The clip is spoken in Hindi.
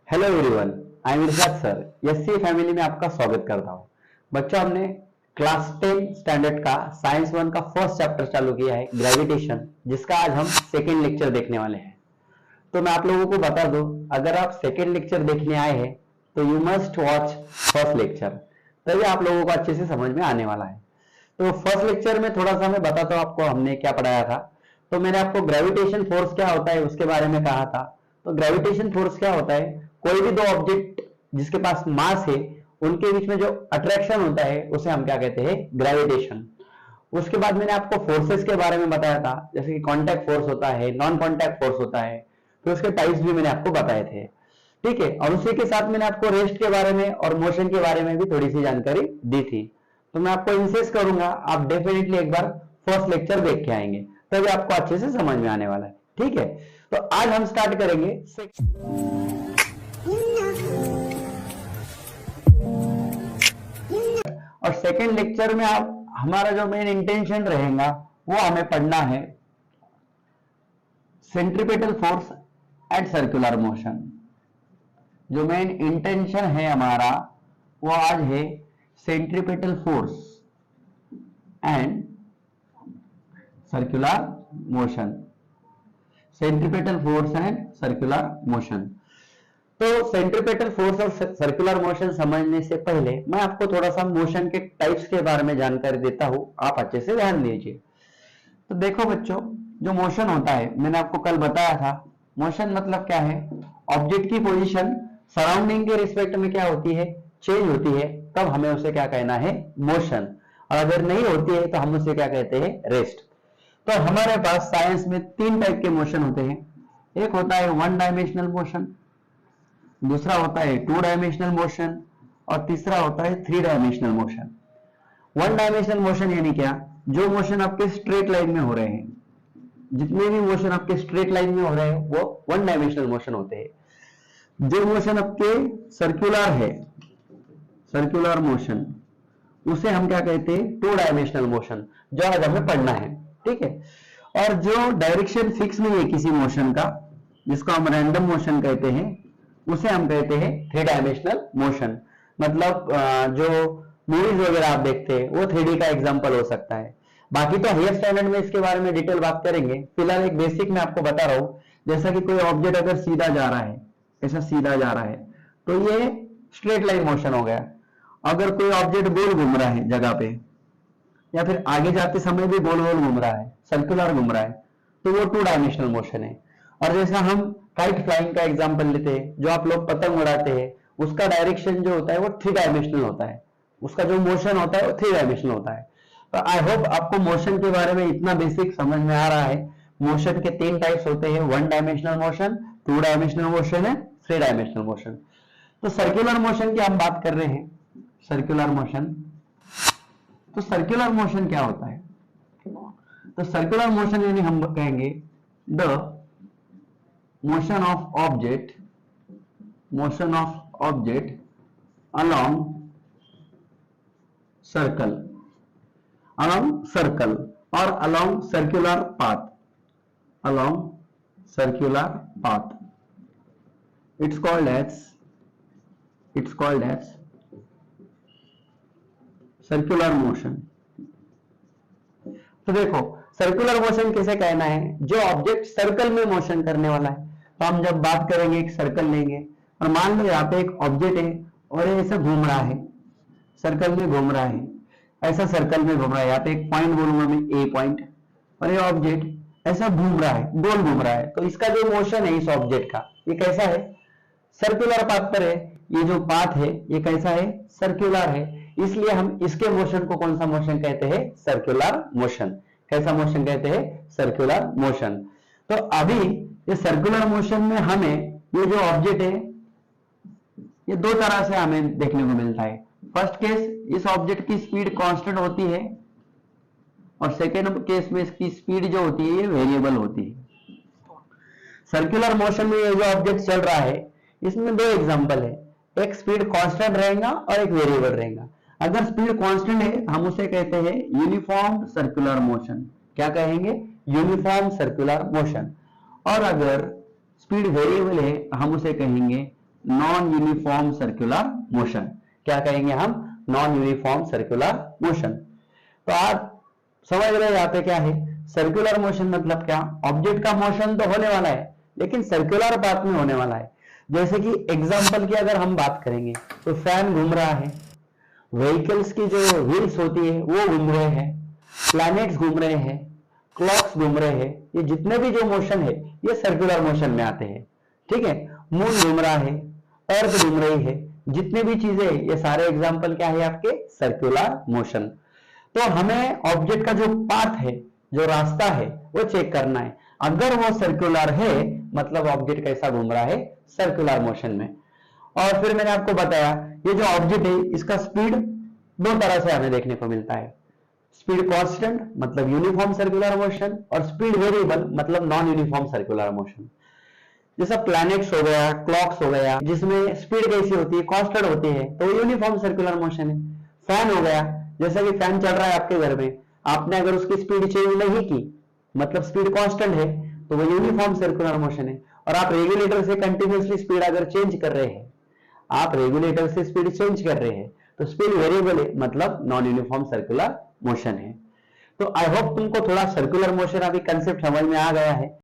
Hello everyone, I am Irshad sir. SC family में आपका स्वागत करता हूँ। बच्चों, हमने क्लास 10 स्टैंडर्ड का साइंस 1 का फर्स्ट चैप्टर चालू किया है, ग्रेविटेशन, जिसका आज हम सेकेंड लेक्चर देखने वाले हैं। तो मैं आप लोगों को बता दूं, अगर आप सेकेंड लेक्चर देखने आए हैं तो you must watch first lecture, तभी आप लोगों को अच्छे से समझ में आने वाला है। तो फर्स्ट लेक्चर में थोड़ा सा मैं बताता हूँ आपको हमने क्या पढ़ाया था। तो मैंने आपको ग्रेविटेशन फोर्स क्या होता है उसके बारे में कहा था। तो ग्रेविटेशन फोर्स क्या होता है, कोई भी दो ऑब्जेक्ट जिसके पास मास है उनके बीच में जो अट्रैक्शन होता है उसे हम क्या कहते हैं, ग्रेविटेशन। उसके बाद मैंने आपको फोर्सेस के बारे में बताया था, जैसे कि कॉन्टैक्ट फोर्स होता है, नॉन कॉन्टैक्ट फोर्स होता है, फिर उसके टाइप्स भी मैंने आपको बताए थे। ठीक है, और उसी के साथ मैंने आपको रेस्ट के बारे में और मोशन के बारे में भी थोड़ी सी जानकारी दी थी। तो मैं आपको इंसिस्ट करूंगा आप डेफिनेटली एक बार फर्स्ट लेक्चर देख के आएंगे, तभी आपको अच्छे से समझ में आने वाला है। ठीक है, तो आज हम स्टार्ट करेंगे और सेकेंड लेक्चर में आप हमारा जो मेन इंटेंशन रहेगा वो हमें पढ़ना है centripetal force at circular motion. जो मेन इंटेंशन है हमारा वो आज है centripetal force and circular motion. Centripetal force and circular motion. तो सेंट्रीपेटल फोर्स और सर्कुलर मोशन समझने से पहले मैं आपको थोड़ा सा मोशन के टाइप्स के बारे में जानकारी देता हूं, आप अच्छे से ध्यान दीजिए। तो देखो बच्चों, जो मोशन होता है मैंने आपको कल बताया था, मोशन मतलब क्या है, ऑब्जेक्ट की पोजीशन सराउंडिंग के रिस्पेक्ट में क्या होती है, चेंज होती है, तब हमें उसे क्या कहना है, मोशन। और अगर नहीं होती है तो हम उसे क्या कहते हैं, रेस्ट। तो हमारे पास साइंस में तीन टाइप के मोशन होते हैं। एक होता है वन डायमेंशनल मोशन, दूसरा होता है टू डायमेंशनल मोशन, और तीसरा होता है three dimensional motion. One dimensional motion यानी क्या, जो मोशन आपके स्ट्रेट लाइन में हो रहे हैं, जितने भी मोशन आपके स्ट्रेट लाइन में हो रहे हैं वो वन डायमेंशनल मोशन होते हैं। जो मोशन आपके सर्कुलर है, सर्कुलर मोशन, उसे हम क्या कहते हैं, टू डायमेंशनल मोशन, जो आज हमें पढ़ना है। ठीक है, और जो डायरेक्शन फिक्स नहीं है किसी मोशन का, जिसको हम रैंडम मोशन कहते हैं, उसे हम कहते हैं थ्री डायमेंशनल मोशन। मतलब जो मूवीज वगैरह आप देखते हैं वो 3D का एग्जांपल हो सकता है। बाकी तो हायर स्टैंडर्ड में इसके बारे में डिटेल बात करेंगे, फिलहाल एक बेसिक मैं आपको बता रहा हूं। जैसा कि कोई ऑब्जेक्ट अगर सीधा जा रहा है, ऐसा सीधा जा रहा है, तो ये स्ट्रेट लाइन मोशन हो गया। अगर कोई ऑब्जेक्ट गोल घूम रहा है जगह पे, या फिर आगे जाते समय भी गोल गोल घूम रहा है, सर्कुलर घूम रहा है, तो वो टू डायमेंशनल मोशन है। और जैसा हम काइट फ्लाइंग का एग्जांपल लेते हैं, जो आप लोग पतंग उड़ाते हैं, उसका डायरेक्शन जो होता है वो थ्री डायमेंशनल होता है, उसका जो मोशन होता है वो थ्री डायमेंशनल होता है। तो आई होप आपको मोशन के बारे में इतना बेसिक समझ में आ रहा है। मोशन के तीन टाइप्स होते हैं, one dimensional motion, two dimensional motion है, थ्री डायमेंशनल मोशन। तो सर्कुलर मोशन की हम बात कर रहे हैं, सर्कुलर मोशन। तो सर्कुलर मोशन क्या होता है, तो सर्कुलर मोशन यानी हम कहेंगे the motion of object, motion of object along circle, along circle or along circular path, along circular path, it's called as circular motion. तो देखो सर्कुलर मोशन किसे कहना है, जो ऑब्जेक्ट सर्कल में मोशन करने वाला है। तो हम जब बात करेंगे एक सर्कल लेंगे, और मान लो यहाँ पे एक ऑब्जेक्ट है और ये ऐसा घूम रहा है, सर्कल में घूम रहा है, ऐसा सर्कल में घूम रहा है, यहाँ पे एक पॉइंट बोलूंगा मैं, ए पॉइंट, और ये ऑब्जेक्ट ऐसा घूम रहा है, गोल घूम रहा है। तो इसका जो मोशन है इस ऑब्जेक्ट का, ये कैसा है, सर्कुलर पाथ पर है। ये जो पाथ है ये कैसा है, सर्कुलर है, इसलिए हम इसके मोशन को कौन सा मोशन कहते हैं, सर्कुलर मोशन। कैसा मोशन कहते हैं, सर्कुलर मोशन। तो अभी ये सर्कुलर मोशन में हमें ये जो ऑब्जेक्ट है ये दो तरह से हमें देखने को मिलता है। फर्स्ट केस, इस ऑब्जेक्ट की स्पीड कांस्टेंट होती है, और सेकेंड केस में इसकी स्पीड जो होती है ये वेरिएबल होती है। सर्कुलर मोशन में ये जो ऑब्जेक्ट चल रहा है इसमें दो एग्जांपल है, एक स्पीड कांस्टेंट रहेगा और एक वेरिएबल रहेगा। अगर स्पीड कांस्टेंट है हम उसे कहते हैं यूनिफॉर्म सर्कुलर मोशन। क्या कहेंगे, यूनिफॉर्म सर्कुलर मोशन। और अगर स्पीड वेरिएबल है हम उसे कहेंगे नॉन यूनिफॉर्म सर्कुलर मोशन। क्या कहेंगे हम? Non uniform circular motion. तो आप समझ रहे यहाँ पे क्या है? सर्कुलर मोशन मतलब क्या? ऑब्जेक्ट का मोशन तो होने वाला है लेकिन सर्कुलर पाथ में होने वाला है। जैसे कि एग्जांपल की अगर हम बात करेंगे तो फैन घूम रहा है, व्हीकल्स की जो व्हील्स होती है वो घूम रहे हैं, प्लैनेट्स घूम रहे हैं, क्लॉक्स घूम रहे हैं, ये जितने भी जो मोशन है ये सर्कुलर मोशन में आते हैं। ठीक है, मून घूम रहा है, अर्थ घूम रही है, जितने भी चीजें ये सारे एग्जांपल क्या है आपके? Circular motion. तो हमें ऑब्जेक्ट का जो पाथ है, जो रास्ता है, वो चेक करना है। अगर वो सर्कुलर है मतलब ऑब्जेक्ट कैसा घूम रहा है? सर्कुलर मोशन में। और फिर मैंने आपको बताया ये जो ऑब्जेक्ट है इसका स्पीड दो तरह से हमें देखने को मिलता है। स्पीड कांस्टेंट मतलब यूनिफॉर्म सर्कुलर मोशन, और स्पीड वेरिएबल मतलब नॉन यूनिफॉर्म सर्कुलर मोशन। जैसा प्लैनेट्स हो गया, क्लॉक्स हो गया, जिसमें स्पीड कैसी होती है? कांस्टेंट होती है, तो यूनिफॉर्म सर्कुलर मोशन है। फैन हो गया, जैसा कि फैन चल रहा है आपके घर में, आपने अगर उसकी स्पीड चेंज नहीं की मतलब स्पीड कांस्टेंट है तो वो यूनिफॉर्म सर्कुलर मोशन है। और आप रेगुलेटर से कंटिन्यूअसली स्पीड अगर चेंज कर रहे हैं, आप रेगुलेटर से स्पीड चेंज कर रहे हैं तो स्पीड वेरिएबल है मतलब नॉन यूनिफॉर्म सर्कुलर मोशन है। तो आई होप तुमको थोड़ा सर्कुलर मोशन अभी कंसेप्ट समझ में आ गया है।